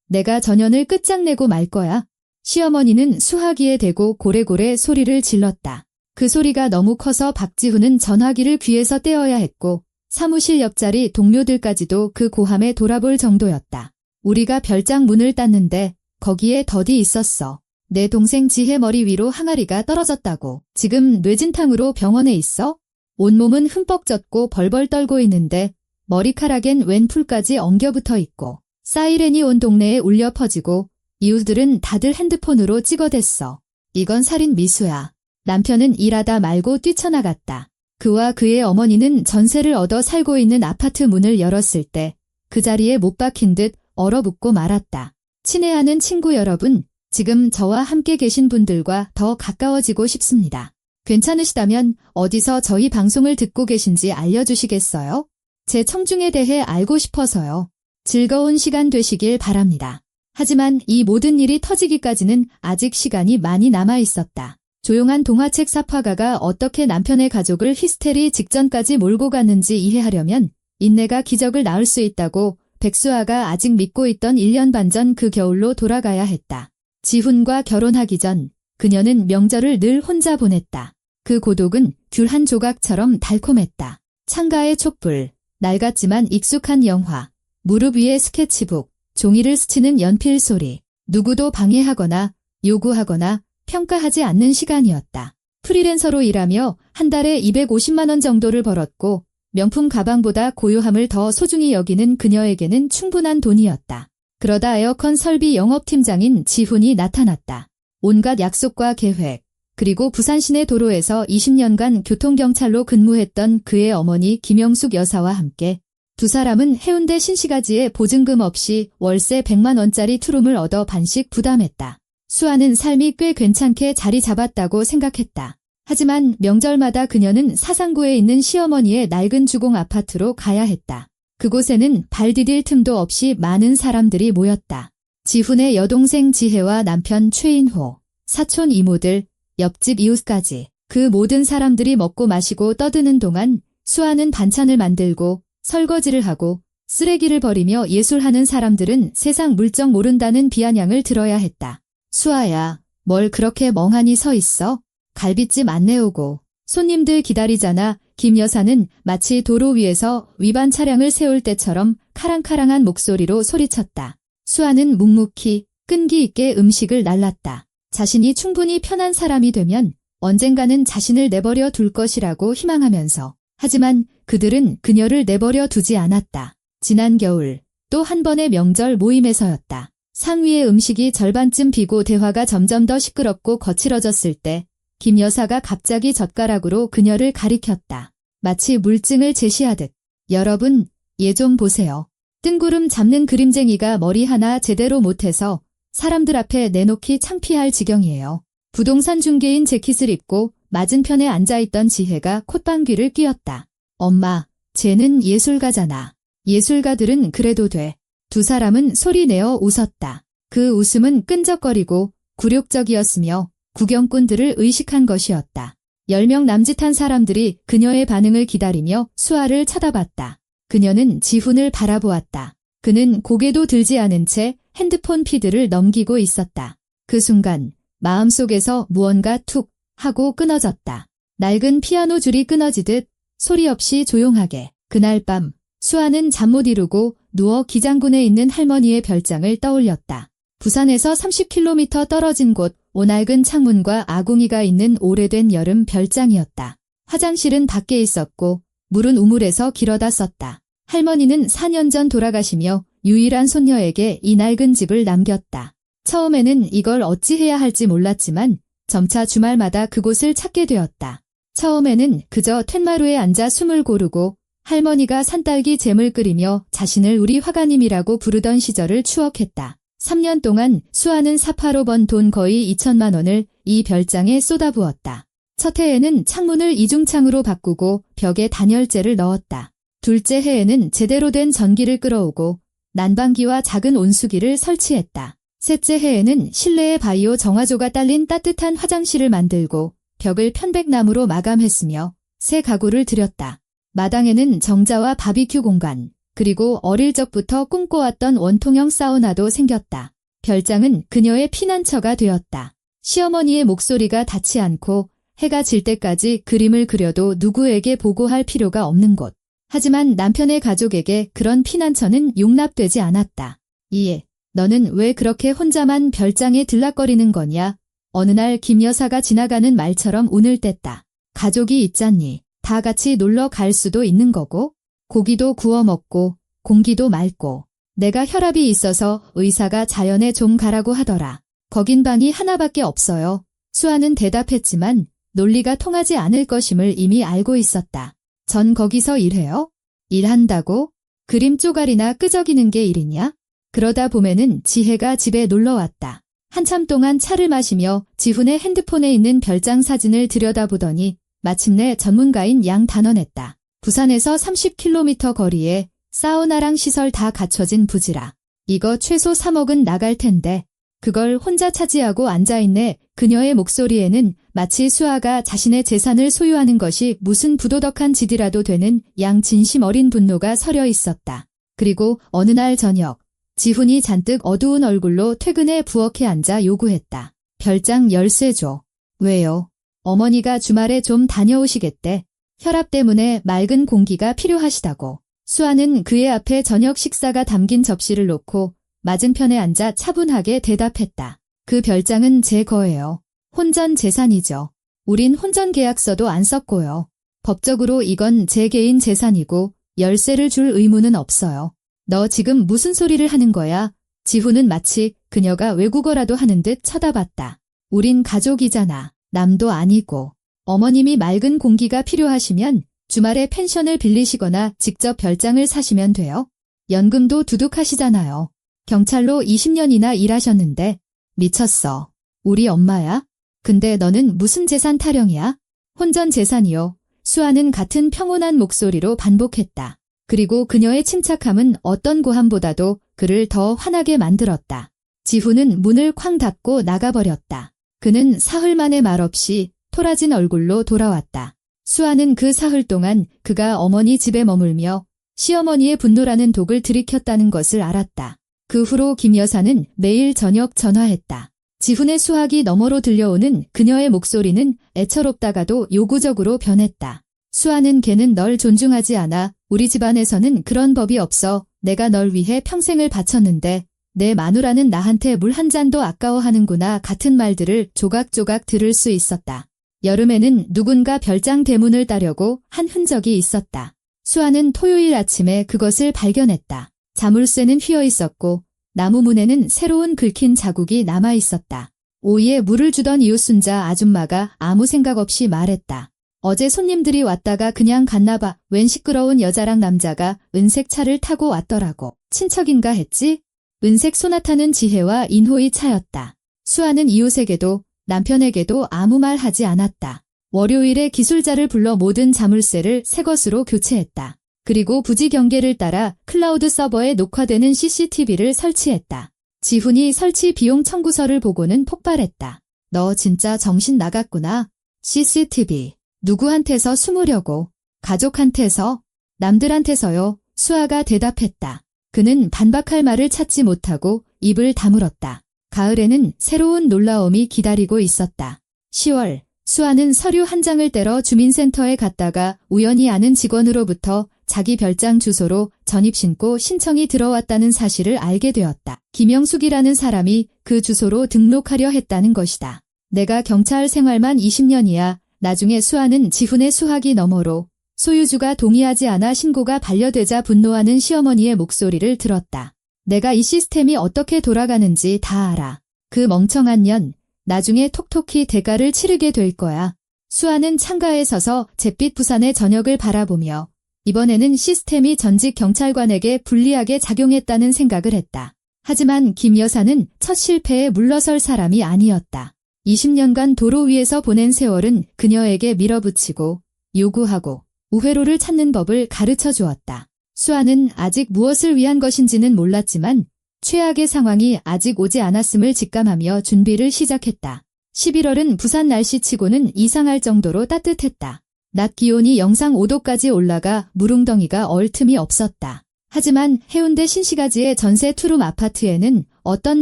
내가 전연을 끝장내고 말 거야. 시어머니는 수화기에 대고 고래고래 소리를 질렀다. 그 소리가 너무 커서 박지훈은 전화기를 귀에서 떼어야 했고 사무실 옆자리 동료들까지도 그 고함에 돌아볼 정도였다. 우리가 별장 문을 땄는데 거기에 덫이 있었어. 내 동생 지혜 머리 위로 항아리가 떨어졌다고. 지금 뇌진탕으로 병원에 있어? 온몸은 흠뻑 젖고 벌벌 떨고 있는데 머리카락엔 웬 풀까지 엉겨붙어 있고 사이렌이 온 동네에 울려 퍼지고 이웃들은 다들 핸드폰으로 찍어댔어. 이건 살인 미수야. 남편은 일하다 말고 뛰쳐나갔다. 그와 그의 어머니는 전세를 얻어 살고 있는 아파트 문을 열었을 때 그 자리에 못 박힌 듯 얼어붙고 말았다. 친애하는 친구 여러분, 지금 저와 함께 계신 분들과 더 가까워지고 싶습니다. 괜찮으시다면 어디서 저희 방송을 듣고 계신지 알려주시겠어요? 제 청중에 대해 알고 싶어서요. 즐거운 시간 되시길 바랍니다. 하지만 이 모든 일이 터지기까지는 아직 시간이 많이 남아 있었다. 조용한 동화책 삽화가가 어떻게 남편의 가족을 히스테리 직전까지 몰고 갔는지 이해하려면 인내가 기적을 낳을 수 있다고 백수아가 아직 믿고 있던 1년 반 전 그 겨울로 돌아가야 했다. 지훈과 결혼하기 전 그녀는 명절을 늘 혼자 보냈다. 그 고독은 귤 한 조각처럼 달콤했다. 창가의 촛불, 낡았지만 익숙한 영화, 무릎 위에 스케치북, 종이를 스치는 연필 소리, 누구도 방해하거나 요구하거나 평가하지 않는 시간이었다. 프리랜서로 일하며 한 달에 250만 원 정도를 벌었고 명품 가방보다 고요함을 더 소중히 여기는 그녀에게는 충분한 돈이었다. 그러다 에어컨 설비 영업팀장인 지훈이 나타났다. 온갖 약속과 계획, 그리고 부산 시내 도로에서 20년간 교통경찰로 근무했던 그의 어머니 김영숙 여사와 함께 두 사람은 해운대 신시가지에 보증금 없이 월세 100만 원짜리 투룸을 얻어 반씩 부담했다. 수아는 삶이 꽤 괜찮게 자리 잡았다고 생각했다. 하지만 명절마다 그녀는 사상구에 있는 시어머니의 낡은 주공 아파트로 가야 했다. 그곳에는 발 디딜 틈도 없이 많은 사람들이 모였다. 지훈의 여동생 지혜와 남편 최인호, 사촌 이모들, 옆집 이웃까지. 그 모든 사람들이 먹고 마시고 떠드는 동안 수아는 반찬을 만들고 설거지를 하고 쓰레기를 버리며 예술하는 사람들은 세상 물정 모른다는 비아냥을 들어야 했다. 수아야, 뭘 그렇게 멍하니 서 있어? 갈빗집 안내오고. 손님들 기다리잖아. 김 여사는 마치 도로 위에서 위반 차량을 세울 때처럼 카랑카랑한 목소리로 소리쳤다. 수아는 묵묵히 끈기 있게 음식을 날랐다. 자신이 충분히 편한 사람이 되면 언젠가는 자신을 내버려 둘 것이라고 희망하면서. 하지만 그들은 그녀를 내버려 두지 않았다. 지난 겨울 또 한 번의 명절 모임에서였다. 상위의 음식이 절반쯤 비고 대화가 점점 더 시끄럽고 거칠어졌을 때 김 여사가 갑자기 젓가락으로 그녀를 가리켰다. 마치 물증을 제시하듯. 여러분, 얘 좀 보세요. 뜬구름 잡는 그림쟁이가 머리 하나 제대로 못해서 사람들 앞에 내놓기 창피할 지경이에요. 부동산 중개인 재킷을 입고 맞은편에 앉아있던 지혜가 콧방귀를 뀌었다. 엄마, 쟤는 예술가잖아. 예술가들은 그래도 돼. 두 사람은 소리내어 웃었다. 그 웃음은 끈적거리고 굴욕적이었으며 구경꾼들을 의식한 것이었다. 10명 남짓한 사람들이 그녀의 반응을 기다리며 수아를 쳐다봤다. 그녀는 지훈을 바라보았다. 그는 고개도 들지 않은 채 핸드폰 피드를 넘기고 있었다. 그 순간 마음속에서 무언가 툭 하고 끊어졌다. 낡은 피아노 줄이 끊어지듯 소리 없이 조용하게. 그날 밤 수아는 잠 못 이루고 누워 기장군에 있는 할머니의 별장을 떠올렸다. 부산에서 30km 떨어진 곳, 오낡은 창문과 아궁이가 있는 오래된 여름 별장이었다. 화장실은 밖에 있었고 물은 우물에서 길어다 썼다. 할머니는 4년 전 돌아가시며 유일한 손녀에게 이 낡은 집을 남겼다. 처음에는 이걸 어찌해야 할지 몰랐지만 점차 주말마다 그곳을 찾게 되었다. 처음에는 그저 툇마루에 앉아 숨을 고르고 할머니가 산딸기 잼을 끓이며 자신을 우리 화가님이라고 부르던 시절을 추억했다. 3년 동안 수아는 사파로 번 돈 거의 2천만 원을 이 별장에 쏟아부었다. 첫 해에는 창문을 이중창으로 바꾸고 벽에 단열재를 넣었다. 둘째 해에는 제대로 된 전기를 끌어오고 난방기와 작은 온수기를 설치했다. 셋째 해에는 실내에 바이오 정화조가 딸린 따뜻한 화장실을 만들고 벽을 편백나무로 마감했으며 새 가구를 들였다. 마당에는 정자와 바비큐 공간, 그리고 어릴 적부터 꿈꿔왔던 원통형 사우나도 생겼다. 별장은 그녀의 피난처가 되었다. 시어머니의 목소리가 닿지 않고 해가 질 때까지 그림을 그려도 누구에게 보고할 필요가 없는 곳. 하지만 남편의 가족에게 그런 피난처는 용납되지 않았다. 이에 너는 왜 그렇게 혼자만 별장에 들락거리는 거냐? 어느 날 김 여사가 지나가는 말처럼 운을 뗐다. 가족이 있잖니. 다 같이 놀러 갈 수도 있는 거고, 고기도 구워 먹고, 공기도 맑고, 내가 혈압이 있어서 의사가 자연에 좀 가라고 하더라. 거긴 방이 하나밖에 없어요. 수아는 대답했지만 논리가 통하지 않을 것임을 이미 알고 있었다. 전 거기서 일해요? 일한다고? 그림 쪼가리나 끄적이는 게 일이냐? 그러다 봄에는 지혜가 집에 놀러 왔다. 한참 동안 차를 마시며 지훈의 핸드폰에 있는 별장 사진을 들여다보더니 마침내 전문가인 양 단언했다. 부산에서 30km 거리에 사우나랑 시설 다 갖춰진 부지라. 이거 최소 3억은 나갈 텐데 그걸 혼자 차지하고 앉아있네. 그녀의 목소리에는 마치 수아가 자신의 재산을 소유하는 것이 무슨 부도덕한 짓이라도 되는 양 진심 어린 분노가 서려 있었다. 그리고 어느 날 저녁 지훈이 잔뜩 어두운 얼굴로 퇴근에 부엌에 앉아 요구했다. 별장 열쇠 줘. 왜요? 어머니가 주말에 좀 다녀오시겠대. 혈압 때문에 맑은 공기가 필요하시다고. 수아는 그의 앞에 저녁 식사가 담긴 접시를 놓고 맞은편에 앉아 차분하게 대답했다. 그 별장은 제 거예요. 혼전 재산이죠. 우린 혼전 계약서도 안 썼고요. 법적으로 이건 제 개인 재산이고 열쇠를 줄 의무는 없어요. 너 지금 무슨 소리를 하는 거야? 지훈은 마치 그녀가 외국어라도 하는 듯 쳐다봤다. 우린 가족이잖아. 남도 아니고. 어머님이 맑은 공기가 필요하시면 주말에 펜션을 빌리시거나 직접 별장을 사시면 돼요. 연금도 두둑하시잖아요. 경찰로 20년이나 일하셨는데 미쳤어. 우리 엄마야? 근데 너는 무슨 재산 타령이야? 혼전 재산이요. 수아는 같은 평온한 목소리로 반복했다. 그리고 그녀의 침착함은 어떤 고함보다도 그를 더 화나게 만들었다. 지훈은 문을 쾅 닫고 나가버렸다. 그는 사흘 만에 말없이 토라진 얼굴로 돌아왔다. 수아는 그 사흘 동안 그가 어머니 집에 머물며 시어머니의 분노라는 독을 들이켰다는 것을 알았다. 그 후로 김 여사는 매일 저녁 전화했다. 지훈의 수화기 너머로 들려오는 그녀의 목소리는 애처롭다가도 요구적으로 변했다. 수아는 걔는 널 존중하지 않아. 우리 집안에서는 그런 법이 없어. 내가 널 위해 평생을 바쳤는데 내 마누라는 나한테 물 한 잔도 아까워하는구나 같은 말들을 조각조각 들을 수 있었다. 여름에는 누군가 별장 대문을 따려고 한 흔적이 있었다. 수아는 토요일 아침에 그것을 발견했다. 자물쇠는 휘어 있었고 나무 문에는 새로운 긁힌 자국이 남아 있었다. 오이에 물을 주던 이웃순자 아줌마가 아무 생각 없이 말했다. 어제 손님들이 왔다가 그냥 갔나 봐. 웬 시끄러운 여자랑 남자가 은색 차를 타고 왔더라고. 친척인가 했지? 은색 소나타는 지혜와 인호의 차였다. 수아는 이웃에게도 남편에게도 아무 말 하지 않았다. 월요일에 기술자를 불러 모든 자물쇠를 새 것으로 교체했다. 그리고 부지 경계를 따라 클라우드 서버에 녹화되는 CCTV를 설치했다. 지훈이 설치 비용 청구서를 보고는 폭발했다. 너 진짜 정신 나갔구나. CCTV. 누구한테서 숨으려고? 가족한테서? 남들한테서요. 수아가 대답했다. 그는 반박할 말을 찾지 못하고 입을 다물었다. 가을에는 새로운 놀라움이 기다리고 있었다. 10월, 수아는 서류 한 장을 떼러 주민센터에 갔다가 우연히 아는 직원으로부터 자기 별장 주소로 전입신고 신청이 들어왔다는 사실을 알게 되었다. 김영숙이라는 사람이 그 주소로 등록하려 했다는 것이다. 내가 경찰 생활만 20년이야. 나중에 수아는 지훈의 수화기 너머로 소유주가 동의하지 않아 신고가 반려되자 분노하는 시어머니의 목소리를 들었다. 내가 이 시스템이 어떻게 돌아가는지 다 알아. 그 멍청한 년, 나중에 톡톡히 대가를 치르게 될 거야. 수아는 창가에 서서 잿빛 부산의 저녁을 바라보며 이번에는 시스템이 전직 경찰관에게 불리하게 작용했다는 생각을 했다. 하지만 김 여사는 첫 실패에 물러설 사람이 아니었다. 20년간 도로 위에서 보낸 세월은 그녀에게 밀어붙이고 요구하고 우회로를 찾는 법을 가르쳐 주었다. 수아는 아직 무엇을 위한 것인지는 몰랐지만 최악의 상황이 아직 오지 않았음을 직감하며 준비를 시작했다. 11월은 부산 날씨치고는 이상할 정도로 따뜻했다. 낮 기온이 영상 5도까지 올라가 물웅덩이가 얼 틈이 없었다. 하지만 해운대 신시가지의 전세 투룸 아파트에는 어떤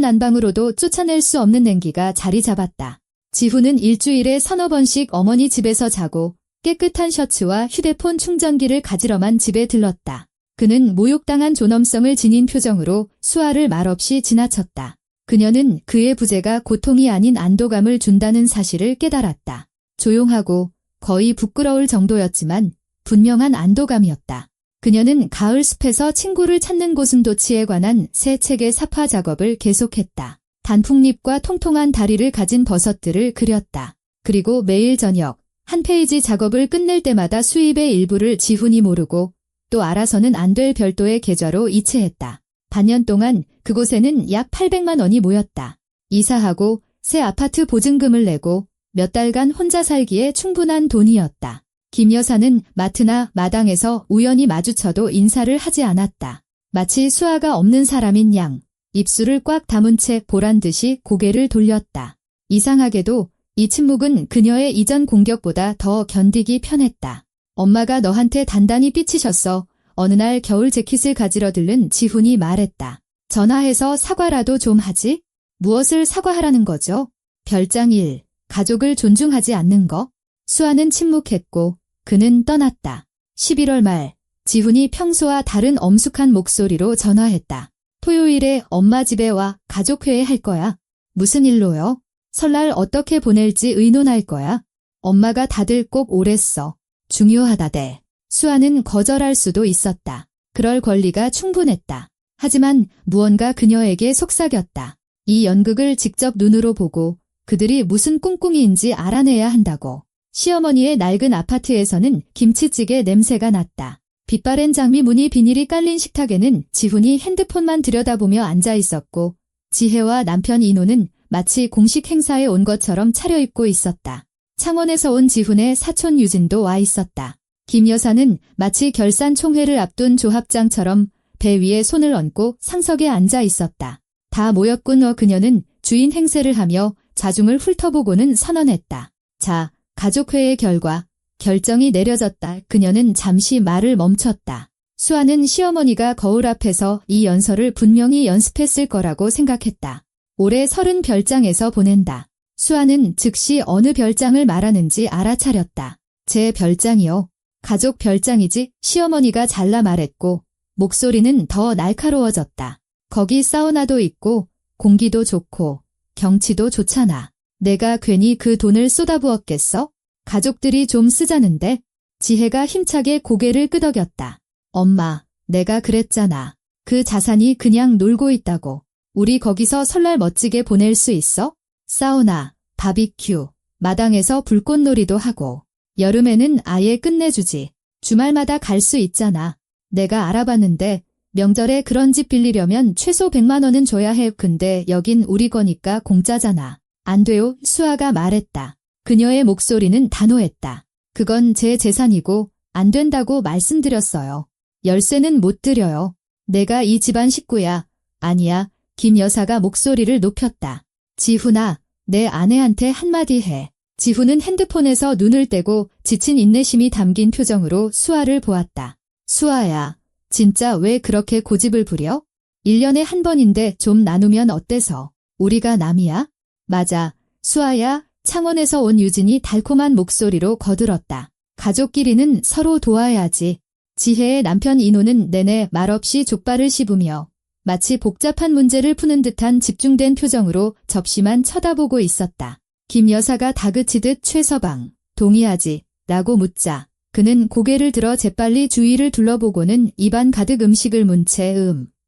난방으로도 쫓아낼 수 없는 냉기가 자리 잡았다. 지훈은 일주일에 서너 번씩 어머니 집에서 자고 깨끗한 셔츠와 휴대폰 충전기를 가지러만 집에 들렀다. 그는 모욕당한 존엄성을 지닌 표정으로 수아를 말없이 지나쳤다. 그녀는 그의 부재가 고통이 아닌 안도감을 준다는 사실을 깨달았다. 조용하고 거의 부끄러울 정도였지만 분명한 안도감이었다. 그녀는 가을 숲에서 친구를 찾는 고슴도치에 관한 새 책의 삽화 작업을 계속했다. 단풍잎과 통통한 다리를 가진 버섯들을 그렸다. 그리고 매일 저녁 한 페이지 작업을 끝낼 때마다 수입의 일부를 지훈이 모르고 또 알아서는 안 될 별도의 계좌로 이체했다. 반년 동안 그곳에는 약 800만 원이 모였다. 이사하고 새 아파트 보증금을 내고 몇 달간 혼자 살기에 충분한 돈이었다. 김 여사는 마트나 마당에서 우연히 마주쳐도 인사를 하지 않았다. 마치 수아가 없는 사람인 양 입술을 꽉 다문 채 보란 듯이 고개를 돌렸다. 이상하게도 이 침묵은 그녀의 이전 공격보다 더 견디기 편했다. 엄마가 너한테 단단히 삐치셨어. 어느 날 겨울 재킷을 가지러 들른 지훈이 말했다. 전화해서 사과라도 좀 하지? 무엇을 사과하라는 거죠? 별장 일, 가족을 존중하지 않는 거? 수아는 침묵했고 그는 떠났다. 11월 말 지훈이 평소와 다른 엄숙한 목소리로 전화했다. 토요일에 엄마 집에 와 가족회의 할 거야. 무슨 일로요? 설날 어떻게 보낼지 의논할 거야. 엄마가 다들 꼭 오랬어. 중요하다대. 수아는 거절할 수도 있었다. 그럴 권리가 충분했다. 하지만 무언가 그녀에게 속삭였다. 이 연극을 직접 눈으로 보고 그들이 무슨 꿍꿍이인지 알아내야 한다고. 시어머니의 낡은 아파트에서는 김치찌개 냄새가 났다. 빛바랜 장미 무늬 비닐이 깔린 식탁에는 지훈이 핸드폰만 들여다보며 앉아 있었고 지혜와 남편 인호는 마치 공식 행사에 온 것처럼 차려입고 있었다. 창원에서 온 지훈의 사촌 유진도 와 있었다. 김 여사는 마치 결산 총회를 앞둔 조합장처럼 배 위에 손을 얹고 상석에 앉아 있었다. 다 모였군. 그녀는 주인 행세를 하며 자중을 훑어보고는 선언했다. 자, 가족회의 결과, 결정이 내려졌다. 그녀는 잠시 말을 멈췄다. 수아는 시어머니가 거울 앞에서 이 연설을 분명히 연습했을 거라고 생각했다. 올해 30 별장에서 보낸다. 수아는 즉시 어느 별장을 말하는지 알아차렸다. 제 별장이요. 가족 별장이지. 시어머니가 잘라 말했고 목소리는 더 날카로워졌다. 거기 사우나도 있고 공기도 좋고 경치도 좋잖아. 내가 괜히 그 돈을 쏟아부었겠어? 가족들이 좀 쓰자는데. 지혜가 힘차게 고개를 끄덕였다. 엄마, 내가 그랬잖아. 그 자산이 그냥 놀고 있다고. 우리 거기서 설날 멋지게 보낼 수 있어? 사우나, 바비큐, 마당에서 불꽃놀이도 하고. 여름에는 아예 끝내주지. 주말마다 갈 수 있잖아. 내가 알아봤는데 명절에 그런 집 빌리려면 최소 100만 원은 줘야 해. 근데 여긴 우리 거니까 공짜잖아. 안 돼요. 수아가 말했다. 그녀의 목소리는 단호했다. 그건 제 재산이고 안 된다고 말씀드렸어요. 열쇠는 못 드려요. 내가 이 집안 식구야. 아니야. 김 여사가 목소리를 높였다. 지훈아, 내 아내한테 한마디 해. 지훈은 핸드폰에서 눈을 떼고 지친 인내심이 담긴 표정으로 수아를 보았다. 수아야, 진짜 왜 그렇게 고집을 부려? 1년에 한 번인데 좀 나누면 어때서? 우리가 남이야? 맞아, 수아야. 창원에서 온 유진이 달콤한 목소리로 거들었다. 가족끼리는 서로 도와야지. 지혜의 남편 인호는 내내 말없이 족발을 씹으며 마치 복잡한 문제를 푸는 듯한 집중된 표정으로 접시만 쳐다보고 있었다. 김 여사가 다그치듯 최서방, 동의하지? 라고 묻자 그는 고개를 들어 재빨리 주위를 둘러보고는 입안 가득 음식을 문 채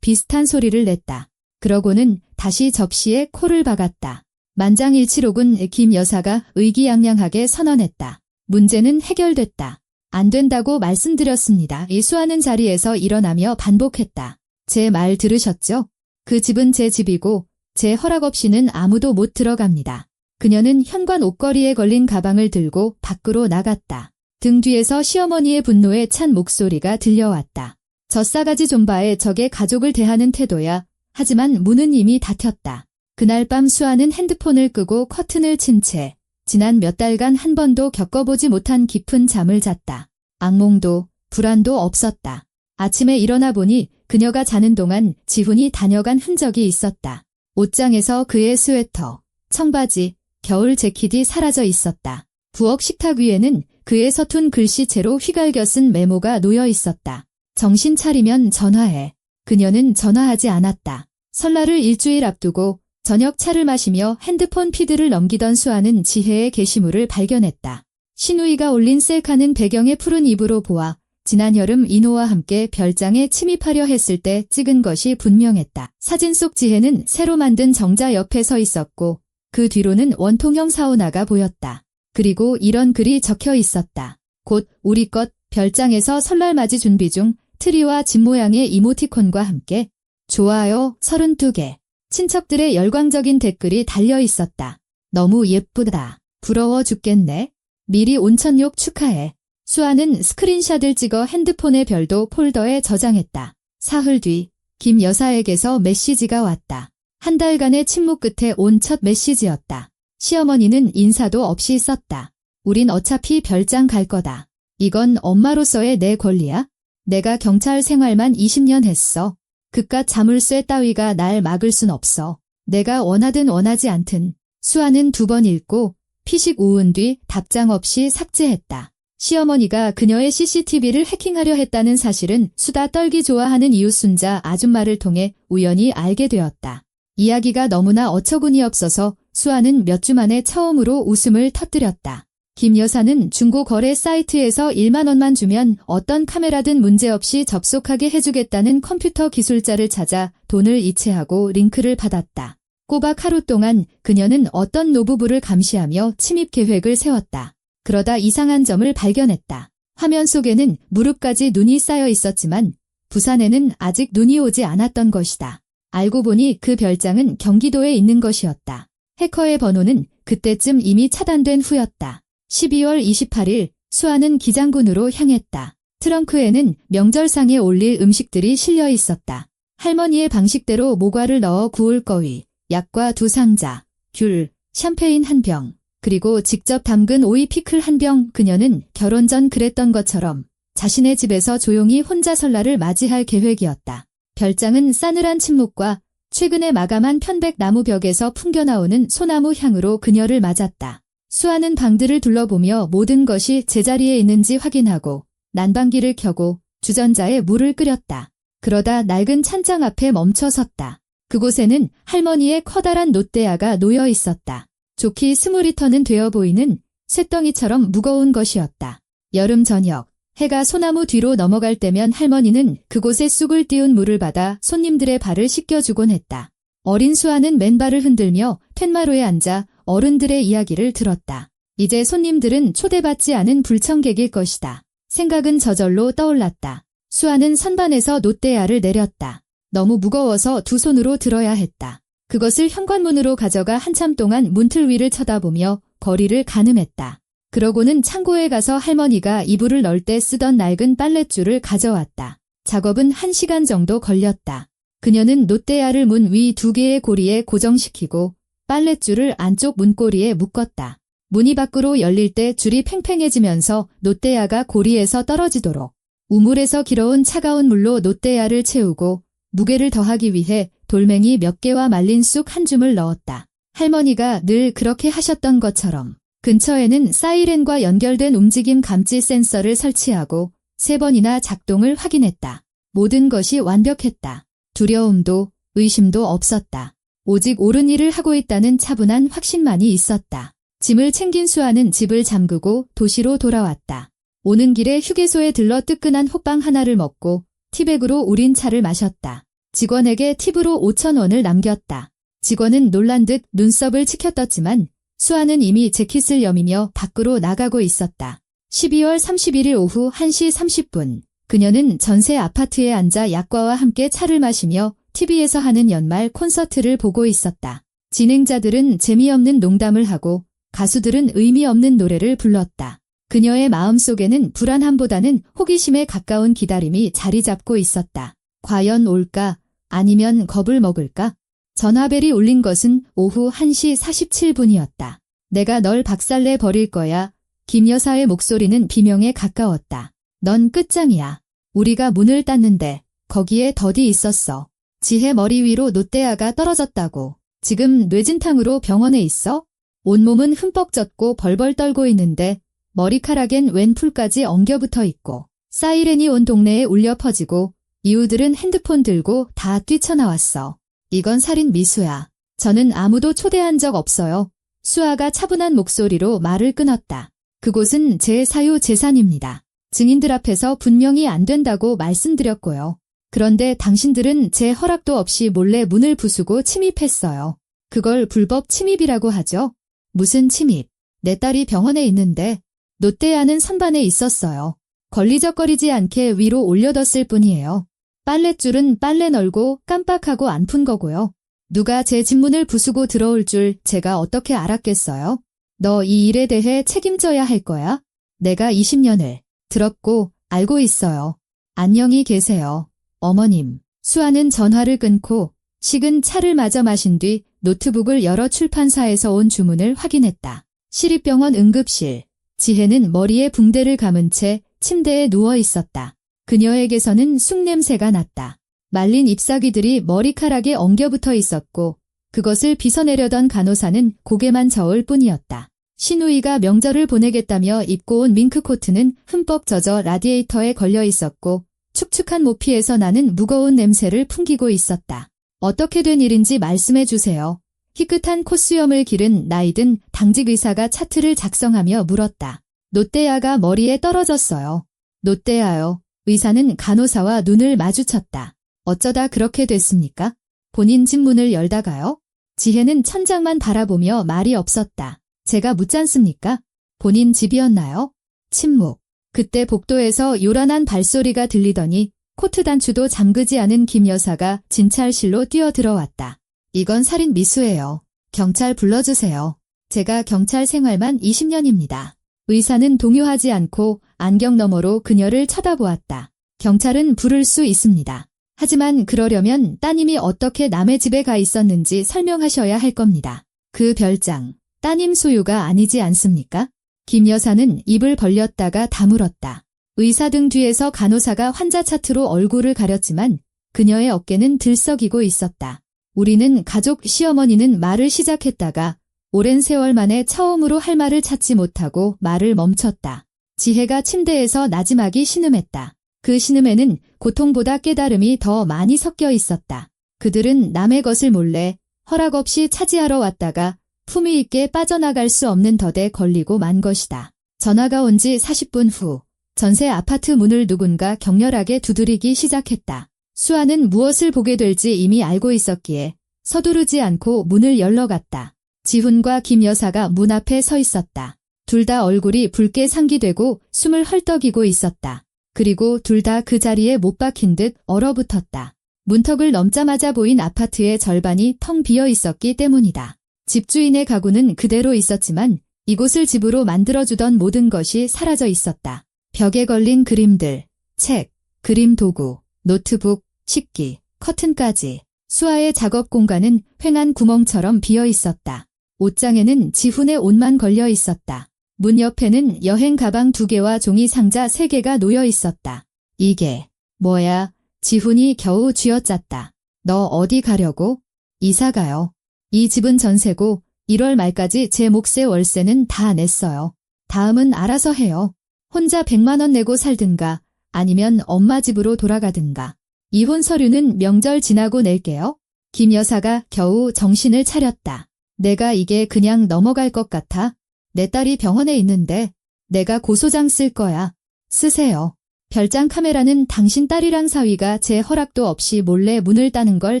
비슷한 소리를 냈다. 그러고는 다시 접시에 코를 박았다. 만장일치로군. 김 여사가 의기양양하게 선언했다. 문제는 해결됐다. 안 된다고 말씀드렸습니다. 이수하는 자리에서 일어나며 반복했다. 제 말 들으셨죠? 그 집은 제 집이고 제 허락 없이는 아무도 못 들어갑니다. 그녀는 현관 옷걸이에 걸린 가방을 들고 밖으로 나갔다. 등 뒤에서 시어머니의 분노에 찬 목소리가 들려왔다. 저 싸가지 좀봐에 저게 가족을 대하는 태도야. 하지만 문은 이미 닫혔다. 그날 밤 수아는 핸드폰을 끄고 커튼을 친 채 지난 몇 달간 한 번도 겪어보지 못한 깊은 잠을 잤다. 악몽도 불안도 없었다. 아침에 일어나 보니 그녀가 자는 동안 지훈이 다녀간 흔적이 있었다. 옷장에서 그의 스웨터, 청바지, 겨울 재킷이 사라져 있었다. 부엌 식탁 위에는 그의 서툰 글씨체로 휘갈겨 쓴 메모가 놓여 있었다. 정신 차리면 전화해. 그녀는 전화하지 않았다. 설날을 일주일 앞두고 저녁 차를 마시며 핸드폰 피드를 넘기던 수아는 지혜의 게시물을 발견했다. 신우이가 올린 셀카는 배경의 푸른 잎으로 보아 지난 여름 인호와 함께 별장에 침입하려 했을 때 찍은 것이 분명했다. 사진 속 지혜는 새로 만든 정자 옆에 서 있었고 그 뒤로는 원통형 사우나가 보였다. 그리고 이런 글이 적혀 있었다. 곧 우리 것 별장에서 설날 맞이 준비 중 트리와 집 모양의 이모티콘과 함께 좋아요 32개. 친척들의 열광적인 댓글이 달려 있었다. 너무 예쁘다. 부러워 죽겠네. 미리 온천욕 축하해. 수아는 스크린샷을 찍어 핸드폰의 별도 폴더에 저장했다. 사흘 뒤 김 여사에게서 메시지가 왔다. 한 달간의 침묵 끝에 온 첫 메시지였다. 시어머니는 인사도 없이 썼다. 우린 어차피 별장 갈 거다. 이건 엄마로서의 내 권리야. 내가 경찰 생활만 20년 했어. 그깟 자물쇠 따위가 날 막을 순 없어. 내가 원하든 원하지 않든. 수아는 2번 읽고 피식 우은 뒤 답장 없이 삭제했다. 시어머니가 그녀의 CCTV를 해킹하려 했다는 사실은 수다 떨기 좋아하는 이웃순자 아줌마를 통해 우연히 알게 되었다. 이야기가 너무나 어처구니 없어서 수아는 몇 주 만에 처음으로 웃음을 터뜨렸다. 김 여사는 중고 거래 사이트에서 1만 원만 주면 어떤 카메라든 문제없이 접속하게 해주겠다는 컴퓨터 기술자를 찾아 돈을 이체하고 링크를 받았다. 꼬박 하루 동안 그녀는 어떤 노부부를 감시하며 침입 계획을 세웠다. 그러다 이상한 점을 발견했다. 화면 속에는 무릎까지 눈이 쌓여 있었지만 부산에는 아직 눈이 오지 않았던 것이다. 알고 보니 그 별장은 경기도에 있는 것이었다. 해커의 번호는 그때쯤 이미 차단된 후였다. 12월 28일 수아는 기장군으로 향했다. 트렁크에는 명절상에 올릴 음식들이 실려 있었다. 할머니의 방식대로 모과를 넣어 구울 거위, 약과 2상자, 귤, 샴페인 1병, 그리고 직접 담근 오이 피클 1병. 그녀는 결혼 전 그랬던 것처럼 자신의 집에서 조용히 혼자 설날을 맞이할 계획이었다. 별장은 싸늘한 침묵과 최근에 마감한 편백나무 벽에서 풍겨나오는 소나무 향으로 그녀를 맞았다. 수아는 방들을 둘러보며 모든 것이 제자리에 있는지 확인하고 난방기를 켜고 주전자에 물을 끓였다. 그러다 낡은 찬장 앞에 멈춰 섰다. 그곳에는 할머니의 커다란 롯데야가 놓여 있었다. 좋기 20리터는 되어 보이는 쇳덩이처럼 무거운 것이었다. 여름 저녁, 해가 소나무 뒤로 넘어갈 때면 할머니는 그곳에 쑥을 띄운 물을 받아 손님들의 발을 씻겨주곤 했다. 어린 수아는 맨발을 흔들며 툇마루에 앉아 어른들의 이야기를 들었다. 이제 손님들은 초대받지 않은 불청객일 것이다. 생각은 저절로 떠올랐다. 수아는 선반에서 롯데야를 내렸다. 너무 무거워서 2손으로 들어야 했다. 그것을 현관문으로 가져가 한참 동안 문틀 위를 쳐다보며 거리를 가늠했다. 그러고는 창고에 가서 할머니가 이불을 넣을 때 쓰던 낡은 빨랫줄을 가져왔다. 작업은 1시간 정도 걸렸다. 그녀는 롯데야를 문 위 2개의 고리에 고정시키고 빨랫줄을 안쪽 문고리에 묶었다. 문이 밖으로 열릴 때 줄이 팽팽해지면서 롯데야가 고리에서 떨어지도록 우물에서 길어온 차가운 물로 롯데야를 채우고 무게를 더하기 위해 돌멩이 몇 개와 말린 쑥 한 줌을 넣었다. 할머니가 늘 그렇게 하셨던 것처럼 근처에는 사이렌과 연결된 움직임 감지 센서를 설치하고 3번이나 작동을 확인했다. 모든 것이 완벽했다. 두려움도 의심도 없었다. 오직 옳은 일을 하고 있다는 차분한 확신만이 있었다. 짐을 챙긴 수아는 집을 잠그고 도시로 돌아왔다. 오는 길에 휴게소에 들러 뜨끈한 호빵 하나를 먹고 티백으로 우린 차를 마셨다. 직원에게 팁으로 5,000원을 남겼다. 직원은 놀란 듯 눈썹을 치켜떴지만 수아는 이미 재킷을 여미며 밖으로 나가고 있었다. 12월 31일 오후 1시 30분 그녀는 전세 아파트에 앉아 약과와 함께 차를 마시며 TV에서 하는 연말 콘서트를 보고 있었다. 진행자들은 재미없는 농담을 하고 가수들은 의미 없는 노래를 불렀다. 그녀의 마음속에는 불안함보다는 호기심에 가까운 기다림이 자리 잡고 있었다. 과연 올까? 아니면 겁을 먹을까? 전화벨이 울린 것은 오후 1시 47분이었다. 내가 널 박살내 버릴 거야. 김 여사의 목소리는 비명에 가까웠다. 넌 끝장이야. 우리가 문을 땄는데 거기에 덧이 있었어. 지혜 머리 위로 노떼아가 떨어졌다고. 지금 뇌진탕으로 병원에 있어? 온몸은 흠뻑 젖고 벌벌 떨고 있는데 머리카락엔 웬 풀까지 엉겨붙어 있고 사이렌이 온 동네에 울려 퍼지고 이웃들은 핸드폰 들고 다 뛰쳐나왔어. 이건 살인 미수야. 저는 아무도 초대한 적 없어요. 수아가 차분한 목소리로 말을 끊었다. 그곳은 제 사유 재산입니다. 증인들 앞에서 분명히 안 된다고 말씀드렸고요. 그런데 당신들은 제 허락도 없이 몰래 문을 부수고 침입했어요. 그걸 불법 침입이라고 하죠? 무슨 침입? 내 딸이 병원에 있는데 노떼아는 선반에 있었어요. 걸리적거리지 않게 위로 올려뒀을 뿐이에요. 빨랫줄은 빨래 널고 깜빡하고 안 푼 거고요. 누가 제 집문을 부수고 들어올 줄 제가 어떻게 알았겠어요? 너 이 일에 대해 책임져야 할 거야. 내가 20년을 들었고 알고 있어요. 안녕히 계세요. 어머님. 수아는 전화를 끊고 식은 차를 마저 마신 뒤 노트북을 열어 출판사에서 온 주문을 확인했다. 시립병원 응급실. 지혜는 머리에 붕대를 감은 채 침대에 누워 있었다. 그녀에게서는 쑥냄새가 났다. 말린 잎사귀들이 머리카락에 엉겨붙어 있었고 그것을 빗어내려던 간호사는 고개만 저을 뿐이었다. 시누이가 명절을 보내겠다며 입고 온 밍크코트는 흠뻑 젖어 라디에이터에 걸려 있었고 축축한 모피에서 나는 무거운 냄새를 풍기고 있었다. 어떻게 된 일인지 말씀해 주세요. 희끗한 콧수염을 기른 나이든 당직 의사가 차트를 작성하며 물었다. 노떼아가 머리에 떨어졌어요. 노떼아요. 의사는 간호사와 눈을 마주쳤다. 어쩌다 그렇게 됐습니까? 본인 집 문을 열다가요? 지혜는 천장만 바라보며 말이 없었다. 제가 묻잖습니까? 본인 집이었나요? 침묵. 그때 복도에서 요란한 발소리가 들리더니 코트 단추도 잠그지 않은 김 여사가 진찰실로 뛰어들어왔다. 이건 살인 미수예요. 경찰 불러주세요. 제가 경찰 생활만 20년입니다. 의사는 동요하지 않고 안경 너머로 그녀를 쳐다보았다. 경찰은 부를 수 있습니다. 하지만 그러려면 따님이 어떻게 남의 집에 가 있었는지 설명하셔야 할 겁니다. 그 별장, 따님 소유가 아니지 않습니까? 김 여사는 입을 벌렸다가 다물었다. 의사 등 뒤에서 간호사가 환자 차트로 얼굴을 가렸지만 그녀의 어깨는 들썩이고 있었다. 우리는 가족. 시어머니는 말을 시작했다가 오랜 세월 만에 처음으로 할 말을 찾지 못하고 말을 멈췄다. 지혜가 침대에서 나지막이 신음했다. 그 신음에는 고통보다 깨달음이 더 많이 섞여 있었다. 그들은 남의 것을 몰래 허락 없이 차지하러 왔다가 품위 있게 빠져나갈 수 없는 덫에 걸리고 만 것이다. 전화가 온 지 40분 후 전세 아파트 문을 누군가 격렬하게 두드리기 시작했다. 수아는 무엇을 보게 될지 이미 알고 있었기에 서두르지 않고 문을 열러 갔다. 지훈과 김 여사가 문 앞에 서 있었다. 둘 다 얼굴이 붉게 상기되고 숨을 헐떡이고 있었다. 그리고 둘 다 그 자리에 못 박힌 듯 얼어붙었다. 문턱을 넘자마자 보인 아파트의 절반이 텅 비어 있었기 때문이다. 집주인의 가구는 그대로 있었지만 이곳을 집으로 만들어주던 모든 것이 사라져 있었다. 벽에 걸린 그림들, 책, 그림 도구, 노트북, 식기, 커튼까지. 수아의 작업 공간은 횡한 구멍처럼 비어 있었다. 옷장에는 지훈의 옷만 걸려 있었다. 문 옆에는 여행 가방 2개와 종이 상자 3개가 놓여 있었다. 이게 뭐야? 지훈이 겨우 쥐어짰다. 너 어디 가려고? 이사 가요. 이 집은 전세고 1월 말까지 제 몫의 월세는 다 냈어요. 다음은 알아서 해요. 혼자 100만 원 내고 살든가 아니면 엄마 집으로 돌아가든가. 이혼 서류는 명절 지나고 낼게요. 김 여사가 겨우 정신을 차렸다. 내가 이게 그냥 넘어갈 것 같아? 내 딸이 병원에 있는데 내가 고소장 쓸 거야. 쓰세요. 별장 카메라는 당신 딸이랑 사위가 제 허락도 없이 몰래 문을 따는 걸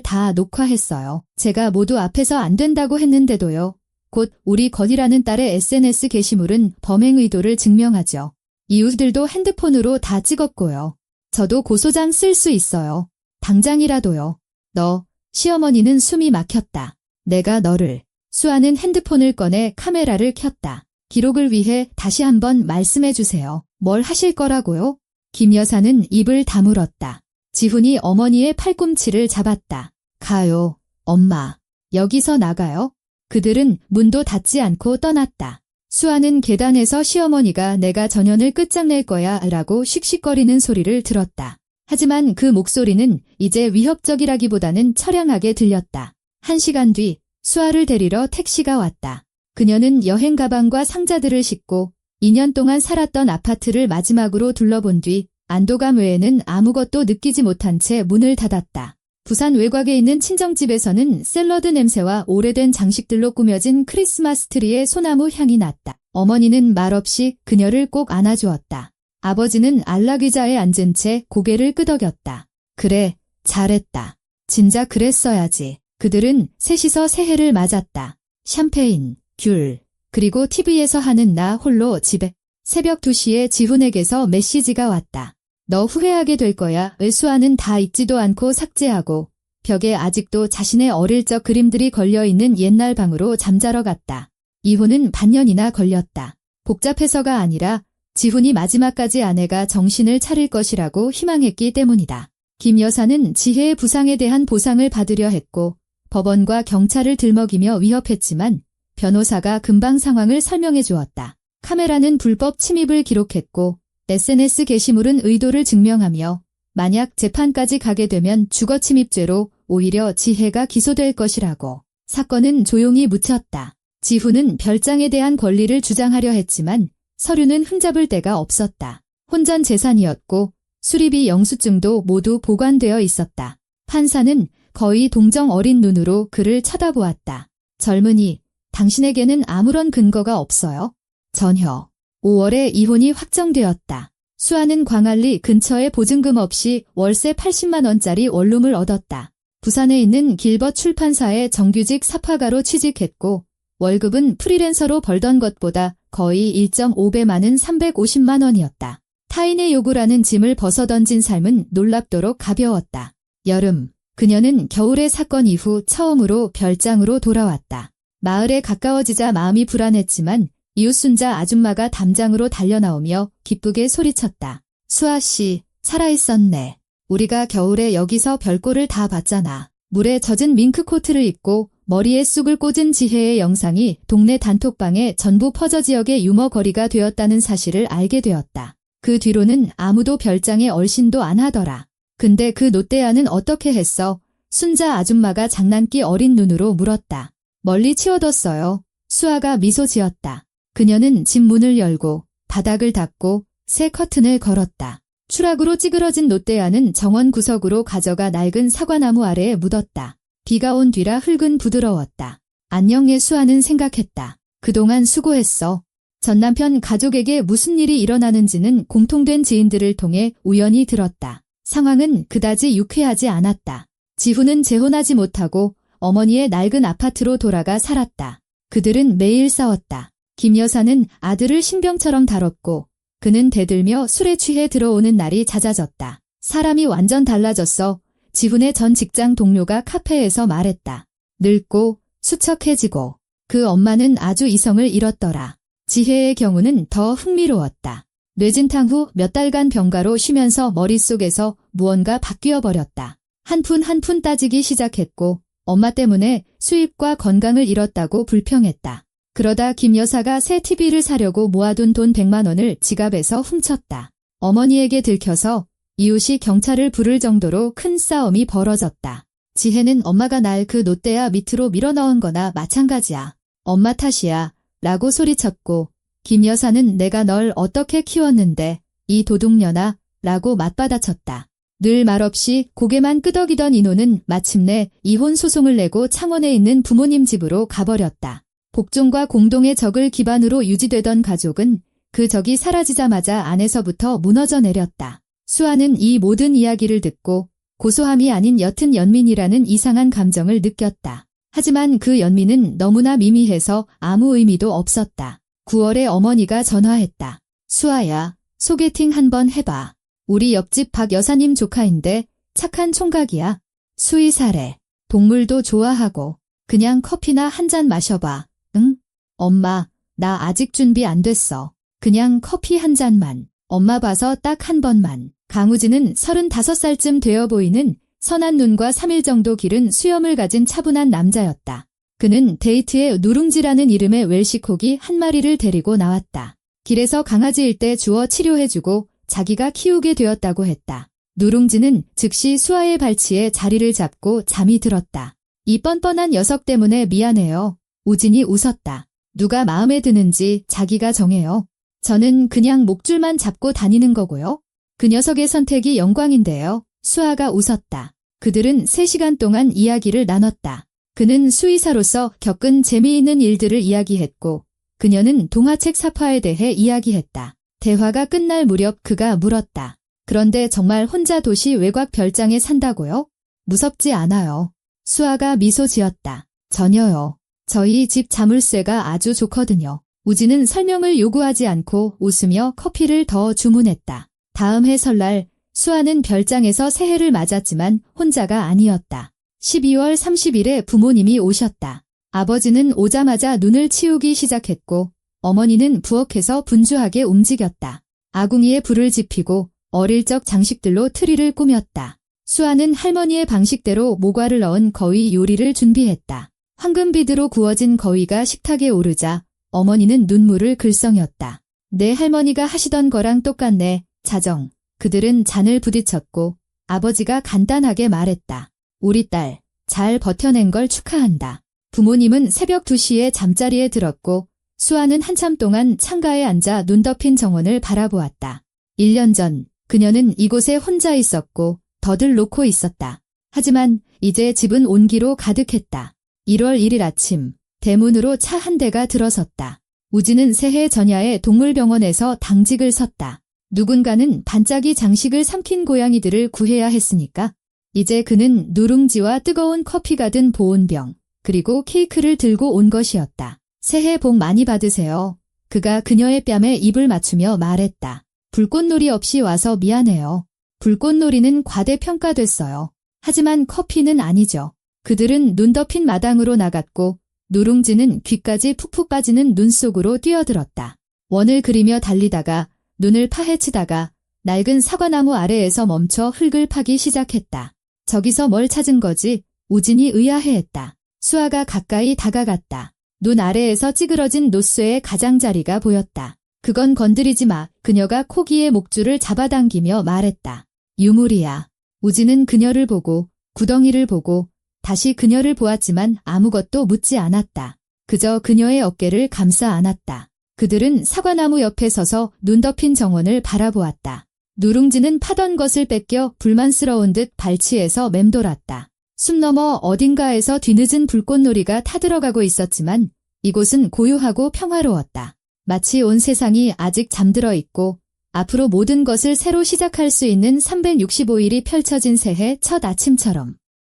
다 녹화했어요. 제가 모두 앞에서 안 된다고 했는데도요. 곧 우리 건이라는 딸의 SNS 게시물은 범행 의도를 증명하죠. 이웃들도 핸드폰으로 다 찍었고요. 저도 고소장 쓸 수 있어요. 당장이라도요. 너, 시어머니는 숨이 막혔다. 내가 너를. 수아는 핸드폰을 꺼내 카메라를 켰다. 기록을 위해 다시 한번 말씀해 주세요. 뭘 하실 거라고요? 김 여사는 입을 다물었다. 지훈이 어머니의 팔꿈치를 잡았다. 가요, 엄마. 여기서 나가요. 그들은 문도 닫지 않고 떠났다. 수아는 계단에서 시어머니가 내가 전현을 끝장낼 거야 라고 씩씩거리는 소리를 들었다. 하지만 그 목소리는 이제 위협적이라기보다는 처량하게 들렸다. 1시간 뒤 수아를 데리러 택시가 왔다. 그녀는 여행 가방과 상자들을 싣고 2년 동안 살았던 아파트를 마지막으로 둘러본 뒤 안도감 외에는 아무것도 느끼지 못한 채 문을 닫았다. 부산 외곽에 있는 친정집에서는 샐러드 냄새와 오래된 장식들로 꾸며진 크리스마스 트리의 소나무 향이 났다. 어머니는 말없이 그녀를 꼭 안아주었다. 아버지는 안락의자에 앉은 채 고개를 끄덕였다. 그래, 잘했다. 진작 그랬어야지. 그들은 셋이서 새해를 맞았다. 샴페인, 귤, 그리고 TV에서 하는 나 홀로 집에. 새벽 2시에 지훈에게서 메시지가 왔다. 너 후회하게 될 거야. 수아는 다 읽지도 않고 삭제하고 벽에 아직도 자신의 어릴 적 그림들이 걸려있는 옛날 방으로 잠자러 갔다. 이혼은 반년이나 걸렸다. 복잡해서가 아니라 지훈이 마지막까지 아내가 정신을 차릴 것이라고 희망했기 때문이다. 김 여사는 지혜의 부상에 대한 보상을 받으려 했고 법원과 경찰을 들먹이며 위협했지만 변호사가 금방 상황을 설명해 주었다. 카메라는 불법 침입을 기록했고 SNS 게시물은 의도를 증명하며 만약 재판까지 가게 되면 주거침입죄로 오히려 지혜가 기소될 것이라고. 사건은 조용히 묻혔다. 지훈은 별장에 대한 권리를 주장하려 했지만 서류는 흠잡을 데가 없었다. 혼전 재산이었고 수리비 영수증도 모두 보관되어 있었다. 판사는 거의 동정 어린 눈으로 그를 쳐다보았다. 젊은이, 당신에게는 아무런 근거가 없어요? 전혀. 5월에 이혼이 확정되었다. 수아는 광안리 근처에 보증금 없이 월세 80만 원짜리 원룸을 얻었다. 부산에 있는 길벗 출판사에 정규직 사파가로 취직했고 월급은 프리랜서로 벌던 것보다 거의 1.5배 많은 350만 원이었다. 타인의 요구라는 짐을 벗어던진 삶은 놀랍도록 가벼웠다. 여름, 그녀는 겨울의 사건 이후 처음으로 별장으로 돌아왔다. 마을에 가까워지자 마음이 불안했지만 이웃순자 아줌마가 담장으로 달려나오며 기쁘게 소리쳤다. 수아씨, 살아있었네. 우리가 겨울에 여기서 별꼴을 다 봤잖아. 물에 젖은 밍크코트를 입고 머리에 쑥을 꽂은 지혜의 영상이 동네 단톡방에 전부 퍼져 지역의 유머거리가 되었다는 사실을 알게 되었다. 그 뒤로는 아무도 별장에 얼씬도 안 하더라. 근데 그 노떼아는 어떻게 했어? 순자 아줌마가 장난기 어린 눈으로 물었다. 멀리 치워뒀어요. 수아가 미소 지었다. 그녀는 집 문을 열고 바닥을 닦고 새 커튼을 걸었다. 추락으로 찌그러진 노떼아는 정원 구석으로 가져가 낡은 사과나무 아래에 묻었다. 비가 온 뒤라 흙은 부드러웠다. 안녕의 수아는 생각했다. 그동안 수고했어. 전 남편 가족에게 무슨 일이 일어나는지는 공통된 지인들을 통해 우연히 들었다. 상황은 그다지 유쾌하지 않았다. 지훈은 재혼하지 못하고 어머니의 낡은 아파트로 돌아가 살았다. 그들은 매일 싸웠다. 김 여사는 아들을 신병처럼 다뤘고 그는 대들며 술에 취해 들어오는 날이 잦아졌다. 사람이 완전 달라졌어. 지훈의 전 직장 동료가 카페에서 말했다. 늙고 수척해지고 그 엄마는 아주 이성을 잃었더라. 지혜의 경우는 더 흥미로웠다. 뇌진탕 후 몇 달간 병가로 쉬면서 머릿속에서 무언가 바뀌어 버렸다. 한 푼 한 푼 따지기 시작했고 엄마 때문에 수입과 건강을 잃었다고 불평했다. 그러다 김 여사가 새 TV를 사려고 모아둔 돈 100만 원을 지갑에서 훔쳤다. 어머니에게 들켜서 이웃이 경찰을 부를 정도로 큰 싸움이 벌어졌다. 지혜는 엄마가 날 그 노떼아 밑으로 밀어넣은 거나 마찬가지야. 엄마 탓이야. 라고 소리쳤고 김 여사는 내가 널 어떻게 키웠는데 이 도둑년아 라고 맞받아쳤다. 늘 말없이 고개만 끄덕이던 인호는 마침내 이혼 소송을 내고 창원에 있는 부모님 집으로 가버렸다. 복종과 공동의 적을 기반으로 유지되던 가족은 그 적이 사라지자마자 안에서부터 무너져 내렸다. 수아는 이 모든 이야기를 듣고 고소함이 아닌 옅은 연민이라는 이상한 감정을 느꼈다. 하지만 그 연민은 너무나 미미해서 아무 의미도 없었다. 9월에 어머니가 전화했다. 수아야, 소개팅 한번 해봐. 우리 옆집 박 여사님 조카인데 착한 총각이야. 수의사래. 동물도 좋아하고 그냥 커피나 한 잔 마셔봐. 응? 엄마, 나 아직 준비 안 됐어. 그냥 커피 한 잔만. 엄마 봐서 딱 한 번만. 강우진은 35살쯤 되어 보이는 선한 눈과 3일 정도 기른 수염을 가진 차분한 남자였다. 그는 데이트에 누룽지라는 이름의 웰시코기 한 마리를 데리고 나왔다. 길에서 강아지 일대 주워 치료해주고 자기가 키우게 되었다고 했다. 누룽지는 즉시 수아의 발치에 자리를 잡고 잠이 들었다. 이 뻔뻔한 녀석 때문에 미안해요. 우진이 웃었다. 누가 마음에 드는지 자기가 정해요. 저는 그냥 목줄만 잡고 다니는 거고요. 그 녀석의 선택이 영광인데요. 수아가 웃었다. 그들은 3시간 동안 이야기를 나눴다. 그는 수의사로서 겪은 재미있는 일들을 이야기했고 그녀는 동화책 사파에 대해 이야기했다. 대화가 끝날 무렵 그가 물었다. 그런데 정말 혼자 도시 외곽 별장에 산다고요? 무섭지 않아요. 수아가 미소 지었다. 전혀요. 저희 집 자물쇠가 아주 좋거든요. 우진은 설명을 요구하지 않고 웃으며 커피를 더 주문했다. 다음 해 설날 수아는 별장에서 새해를 맞았지만 혼자가 아니었다. 12월 30일에 부모님이 오셨다. 아버지는 오자마자 눈을 치우기 시작했고 어머니는 부엌에서 분주하게 움직였다. 아궁이에 불을 지피고 어릴 적 장식들로 트리를 꾸몄다. 수아는 할머니의 방식대로 모과를 넣은 거위 요리를 준비했다. 황금비드로 구워진 거위가 식탁에 오르자 어머니는 눈물을 글썽였다. 내 할머니가 하시던 거랑 똑같네. 자정. 그들은 잔을 부딪혔고 아버지가 간단하게 말했다. 우리 딸, 잘 버텨낸 걸 축하한다. 부모님은 새벽 2시에 잠자리에 들었고 수아는 한참 동안 창가에 앉아 눈 덮인 정원을 바라보았다. 1년 전 그녀는 이곳에 혼자 있었고 덫을 놓고 있었다. 하지만 이제 집은 온기로 가득했다. 1월 1일 아침 대문으로 차 한 대가 들어섰다. 우진은 새해 전야에 동물병원에서 당직을 섰다. 누군가는 반짝이 장식을 삼킨 고양이들을 구해야 했으니까 이제 그는 누룽지와 뜨거운 커피가 든 보온병 그리고 케이크를 들고 온 것이었다. 새해 복 많이 받으세요. 그가 그녀의 뺨에 입을 맞추며 말했다. 불꽃놀이 없이 와서 미안해요. 불꽃놀이는 과대평가됐어요. 하지만 커피는 아니죠. 그들은 눈 덮인 마당으로 나갔고 누룽지는 귀까지 푹푹 빠지는 눈 속으로 뛰어들었다. 원을 그리며 달리다가 눈을 파헤치다가 낡은 사과나무 아래에서 멈춰 흙을 파기 시작했다. 저기서 뭘 찾은 거지? 우진이 의아해했다. 수아가 가까이 다가갔다. 눈 아래에서 찌그러진 노쇠의 가장자리가 보였다. 그건 건드리지 마. 그녀가 코기의 목줄을 잡아당기며 말했다. 유물이야. 우진은 그녀를 보고 구덩이를 보고 다시 그녀를 보았지만 아무것도 묻지 않았다. 그저 그녀의 어깨를 감싸 안았다. 그들은 사과나무 옆에 서서 눈 덮인 정원을 바라보았다. 누룽지는 파던 것을 뺏겨 불만스러운 듯 발치에서 맴돌았다. 숲 너머 어딘가에서 뒤늦은 불꽃놀이가 타들어가고 있었지만 이곳은 고요하고 평화로웠다. 마치 온 세상이 아직 잠들어 있고 앞으로 모든 것을 새로 시작할 수 있는 365일이 펼쳐진 새해 첫 아침처럼.